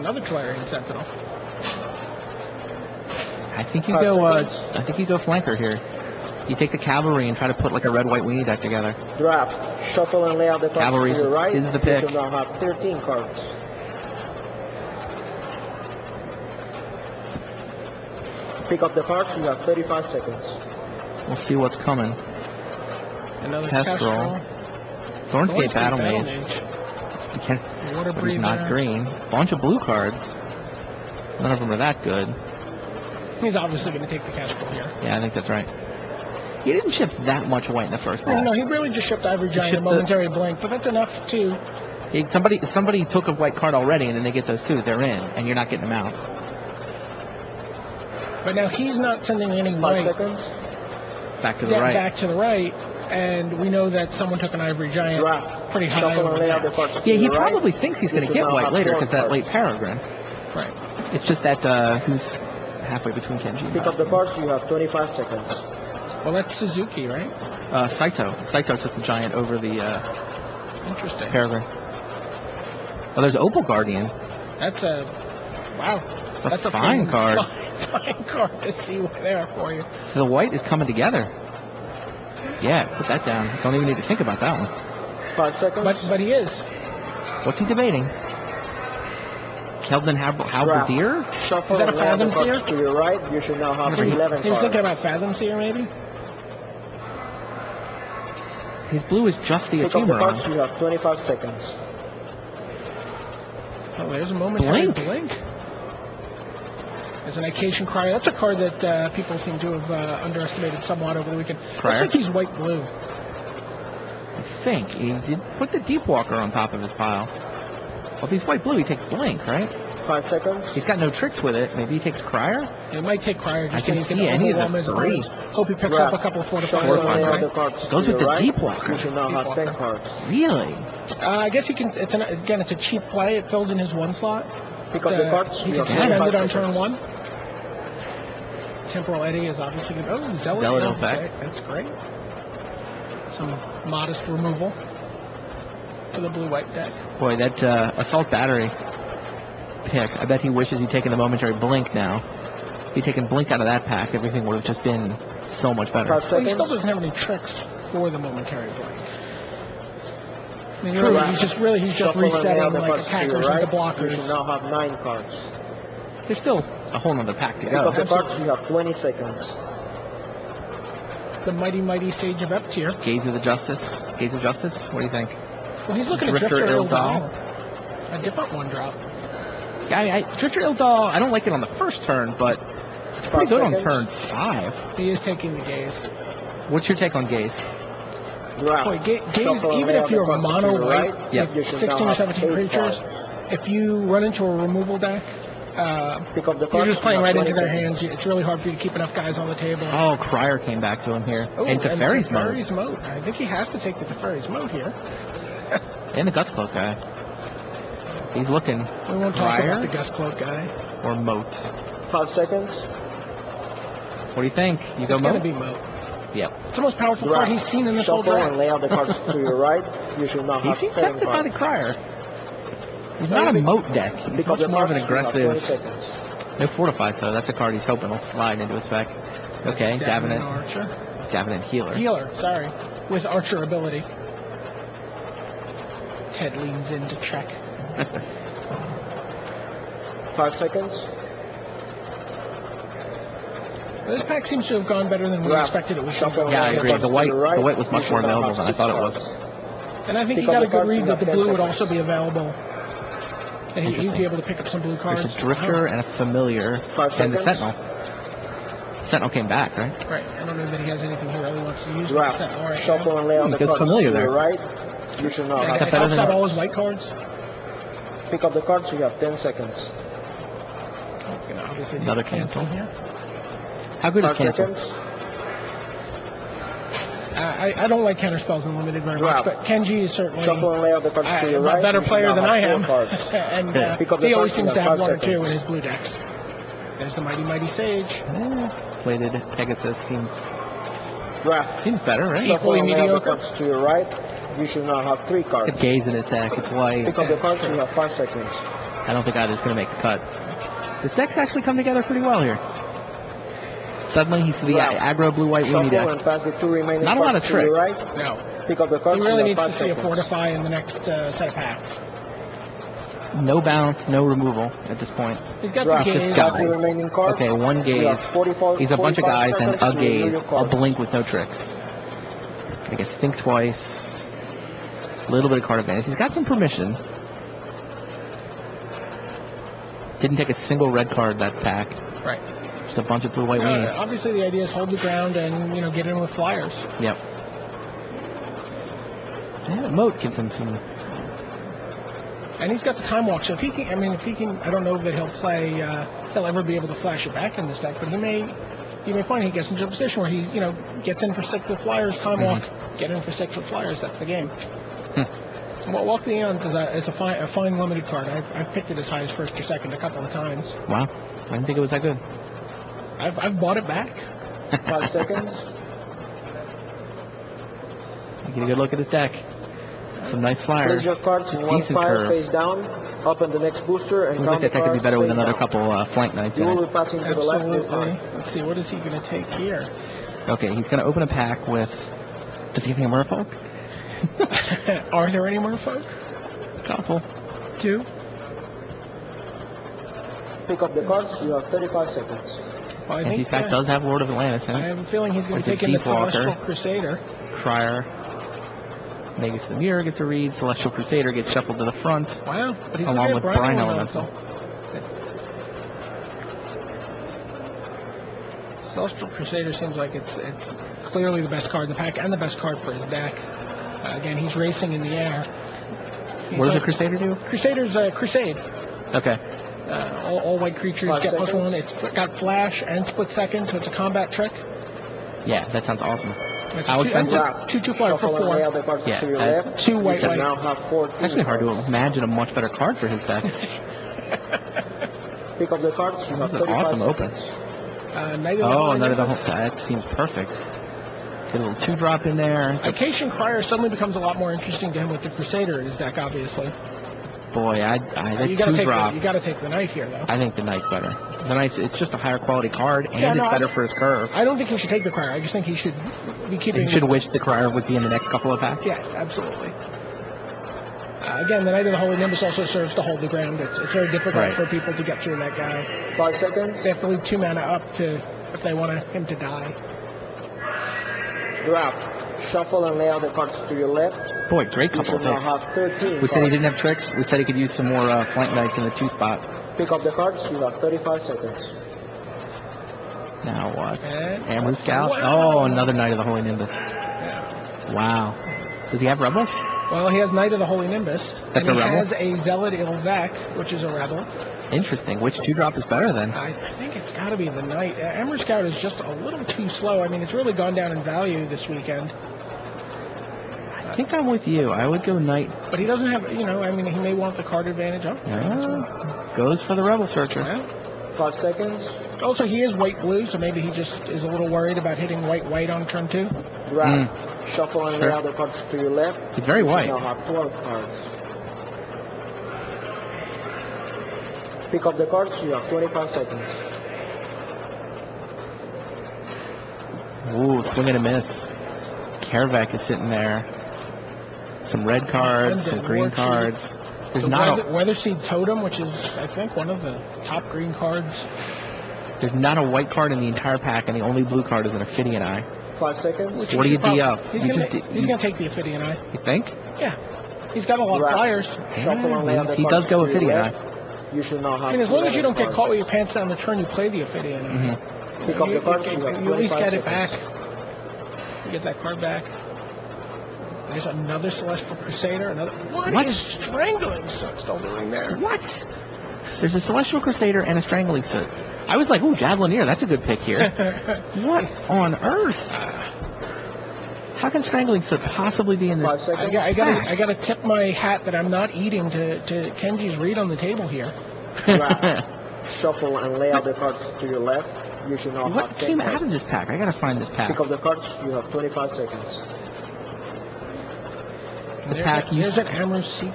another Tolarian Sentinel. I think you go flanker here. You take the cavalry and try to put like a red-white weenie deck together. Draft. Shuffle and lay out the cards Cavalry to your right. is the pick. You now have 13 cards. Pick up the cards. You have 35 seconds. We'll see what's coming. Another Kestrel. Thornscape Battle Mage. You can't, Water but he's Breather. not green. Bunch of blue cards. None of them are that good. He's obviously going to take the Kestrel here. Yeah, I think that's right. He didn't ship that much white in the first No, pack. no, he really just shipped Ivory Giant a momentary blink, but that's enough to... Somebody took a white card already, and then they get those two. They're in, and you're not getting them out. But now he's not sending any 5 white seconds. Back to the right. back to the right, and we know that someone took an Ivory Giant Draft. pretty high Shuffle over and lay out the there. cards to Yeah, he your right. probably thinks he's going to get white later because that late Peregrine. Right. It's just that who's halfway between Kenji and Pick up the cards. You have 25 seconds. Well, that's Suzuki, right? Saito. Saito took the giant over the Interesting. Peregrine. Oh, there's Opal Guardian. That's a... Wow. That's a fine card. Fine card to see what they are for you. So the white is coming together. Yeah, put that down. Don't even need to think about that one. 5 seconds. But he is. What's he debating? Keldon Halberdier? Shuffle Is that a and lay out the Fathom cards Seer? to your right. You should now have He's- 11 He was cards. thinking about Fathom Seer, maybe? His blue is just the Pick up the cards. Ephemeron. You have 25 seconds. Oh, there's a momentary Blink. blink. There's an Acacian Crier. That's a card that people seem to have underestimated somewhat over the weekend. Crier? Looks like he's white blue. I think he did put the Deep Walker on top of his pile. Well, if he's white blue, he takes Blink, right? 5 seconds. He's got no tricks with it. Maybe he takes Crier? It might take Crier I just can so he can see any of the overwhelm his three. opponents. Hope he picks Draft. up a couple of Shuffle fortifiers. and lay out right? the cards Goes to with your the right. Deep Walker. You should now Deep have Walker. 10 cards. Really? I guess he can. It's a cheap play. It fills in his one slot. Pick up the cards. He You can have spend 25 it on seconds. turn one. Temporal Eddy is obviously good. Oh, Zealot. Zealot yeah, effect. okay, that's great. Some modest removal to the blue-white deck. Boy, that Assault Battery pick, I bet he wishes he'd taken the momentary Blink now. If he'd taken Blink out of that pack, everything would have just been so much better. 5 Well, he seconds. still doesn't have any tricks for the momentary blink. I mean, True. really, he's just Shuffle and lay resetting out the like cards to your attackers right. into You blockers. should now have 9 cards. There's still a whole nother pack to Pick up the go. cards. You have 20 seconds. The mighty Sage of Eptir. Gaze of Justice. What do you think? Well, he's looking Drifter at Drifter Ildal. Ildal. A different one drop. Yeah, Drifter Ildal, I don't like it on the first turn, but it's pretty 5 good on seconds. turn 5. He is taking the gaze. What's your take on Gaze? Draft. Boy, gaze, Shuffle and even lay if out you're the cards to mono your white, right. Yep. You should 16 now or have 17 8 creatures, cards. if you run into a removal deck, Pick up the cards. you're just playing You have right into 20 their seconds. hands. It's really hard for you to keep enough guys on the table. Oh, Crier came back to him here. Oh, and Teferi's mode. Teferi's mode. I think he has to take the Teferi's mode here. And the Gust Cloak guy. He's looking. We won't talk Crier about the Gust Cloak guy. or Moat. 5 seconds. What do you think? You go It's going to Moat? be Moat. Yep. It's the most powerful card Draft. he's seen in this whole Shuffle and draft. lay out the cards to your right. You should now He have seems 7 tempted by the cards. Crier. He's not a Moat deck. He's Pick up much the more of cards. an You have 20 aggressive. seconds. No Fortify, so that's a card he's hoping will slide into his spec. Okay, Davenant Davenant. Archer. Davenant Healer. Healer, sorry. With Archer ability. Ted leans in to check. 5 seconds. This pack seems to have gone better than we Draft. expected it was. Shuffle and Yeah, I lay out agree. cards The to white- your right. the white was You much should more now available have than I 6 thought it cards. was. And I think Pick he up got the a good cards, read you that the have 10 blue would seconds. also be available. And he'd be able to pick up some blue cards. There's a Drifter and a Familiar. 5 And the seconds. Sentinel. Sentinel came back, right? Right. I don't know that he has anything he really wants to use. with the Draft. Sentinel right Shuffle and lay out the Because cards to familiar there. your right. You should now now. have And it better helps than- out all his white cards. Pick up the cards. You have 10 seconds. That's going to obviously take Another a cancel cancel. here. How good is 5 Cancel? seconds. I don't like counterspells in limited very much, Draft. but Kenji is certainly Shuffle and lay out the cards to your a right. better You should player now than have I am. 4 cards. And Yeah. Pick up the he always cards, seems you to have have 5 one or two seconds. in his blue decks. There's the mighty Sage. Plated Pegasus seems Draft. better, right? Shuffle. Shuffle and lay out the mediocre. cards to your right. You should now have 3 cards. Could Gaze in his deck. It's white. Pick up the cards. You have 5 seconds. I don't think either's going to make the cut. This deck's actually come together pretty well here. Suddenly he's the aggro blue-white weenie Shuffle deck. and pass the 2 remaining Not a lot cards of to your tricks. right. No. Pick up the cards. He really you have needs to 5 see a seconds. fortify in the next set of packs. No bounce, no removal at this point. He's got Draft. the Just gaze. got- Pass the remaining cards. Okay, one You gaze. have 44 He's a bunch of 45 guys and seconds a to renew gaze. your A cards. blink with no tricks. I guess think twice. A little bit of card advantage. He's got some permission. Didn't take a single red card that pack. Right. Just a bunch of blue-white weenies. Obviously, the idea is hold the ground and get in with flyers. Yep. Yeah, Moat gives him some. And he's got the time walk, so if he can, I don't know that he'll ever be able to flash it back in this deck, but he may find he gets into a position where he, gets in for 6 with flyers, time walk, get in for 6 with flyers. That's the game. Well, Walk the Eons is a fine limited card. I've picked it as high as first or second a couple of times. Wow. I didn't think it was that good. I've bought it back. 5 seconds. Get a good look at his deck. Some nice flyers. Place your cards in one Decent pile curve. face down. Open the next booster and Seems count like that the deck could be cards better with face another down. couple flank knights You in will it. be passing to the left this Absolutely. time. Let's see, what is he going to take here? Okay, he's going to open a pack with. Does he have any merfolk? Are there any more folk? Couple. 2? Pick up the cards. You have 35 seconds. Well, I And think this pack does have Lord of Atlantis in I it. have a feeling he's going to be It's a taking the Deep Walker. Celestial Crusader. Crier. Magus the Mirror gets a read. Celestial Crusader gets shuffled to the front. Wow, but he's Along looking with at Brine Elemental. Elemental. Celestial Crusader seems like it's clearly the best card in the pack and the best card for his deck. Again, he's racing in the air. What does a Crusader do? Crusader's Crusade. Okay. All white creatures 5 get seconds. +1. It's got flash and split second, so it's a combat trick. Yeah, that sounds awesome. It's How a expensive? Draft. 2/2 flyer for Shuffle and 4. lay out the cards Yeah, to your that- left. 2 white You white. now have 14 It's actually hard to cards. imagine a much better card for his deck. Pick up the cards. You have This is an 35 awesome open. seconds. Knight of the Oh, Holy another the Nimbus. That seems perfect. Get a little 2-drop in there. Acacian Crier suddenly becomes a lot more interesting to him with the Crusader in his deck, obviously. Boy, that You got to take 2-drop. you got to take the knight here, though. I think the Knight's better. The Knight's, it's just a higher quality card, and Yeah, no, it's better for his curve. I don't think he should take the Crier. I just think he should be keeping. You should wish the Crier would be in the next couple of packs. Yes, absolutely. Again, the Knight of the Holy Nimbus also serves to hold the ground. It's very difficult Right. for people to get through that guy. 5 seconds. They have to leave 2 mana up to if they want him to die. Draft. Shuffle and lay out the cards to your left. Boy, great You couple should of now picks. have 13 We said he cards. didn't have tricks. We said he could use some more flank knights in the 2 spot. Pick up the cards. You have 35 seconds. Now what? And- Amru Scout? Wow. Oh, another Knight of the Holy Nimbus. Wow. Does he have Rebels? Well, he has Knight of the Holy Nimbus. That's and a he rebel? has a Zealot Ilvec, which is a rebel. Interesting. Which 2-drop is better then? I think it's got to be the Knight. Ember Scout is just a little too slow. I mean, it's really gone down in value this weekend. I think I'm with you. I would go Knight. But he doesn't have, he may want the card advantage. Goes for the Rebel Searcher. Well, 5 seconds. also, he is white-blue, so maybe he just is a little worried about hitting white-white on turn 2. Draft. Shuffle and Sure. lay out the cards to your left. He's very You should white. now have 12 cards. Pick up the cards. You have 25 seconds. Ooh, swing and a miss. Karvak is sitting there. Some red cards, some green cards. There's not a Weatherseed Totem, which is, I think, one of the top green cards. there's not a white card in the entire pack, and the only blue card is an Ophidian Eye. 5 seconds. Which What do he you should D probably- up? He's You going just to take the Ophidian Eye. You think? Yeah. He's got a lot of Draft. flyers. Shuffle and lay out the He cards does go to your Ophidian left. Eye. You should now have I mean, as long as you 11 don't get cards. caught with your pants down the turn, you play the Ophidian Eye. Mm-hmm. Pick up You- the cards. you- You have you at least 25 get it seconds. back. You get that card back. There's another Celestial Crusader. Another. What is Strangling still doing there? What? There's a Celestial Crusader and a Strangling Soot. I was like, ooh, Javelineer, that's a good pick here. What on earth? How can Strangling Soot possibly be in 5 this? seconds. I got to tip my hat that I'm not eating to Kenji's read on the table here. Draft. Shuffle and lay out the cards to your left. You should now What have 10 came cards. out of this pack? I gotta find this pack. Pick up the cards. You have 25 seconds. There's pack used an Amherst Seeker.